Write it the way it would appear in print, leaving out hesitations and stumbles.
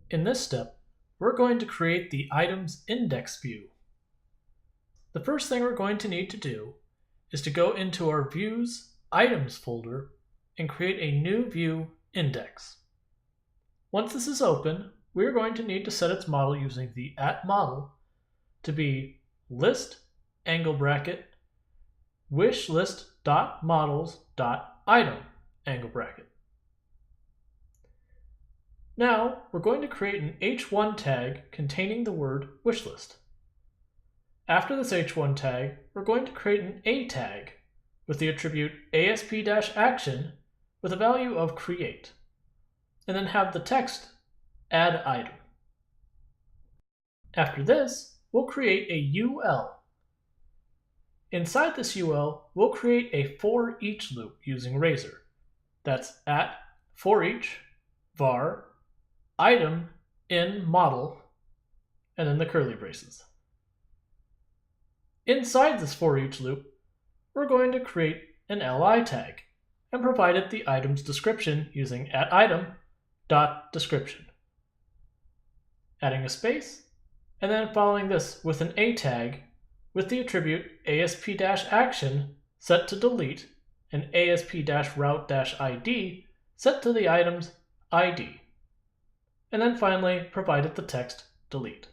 In this step, we're going to create the items index view. The first thing we're going to need to do is to go into our Views Items folder and create a new view index. Once this is open, we're going to need to set its model using the @model to be list angle bracket wishlist.models.item angle bracket. Now we're going to create an h1 tag containing the word wishlist. After this h1 tag, we're going to create an a tag with the attribute asp-action with a value of create, and then have the text add item. After this, we'll create a UL. Inside this UL, we'll create a for each loop using Razor. That's for each var item in model, and then the curly braces. Inside this for each loop, we're going to create an li tag and provide it the item's description using @item.description. Adding a space, and then following this with an a tag with the attribute asp-action set to delete and asp-route-id set to the item's ID. And then finally provided the text delete.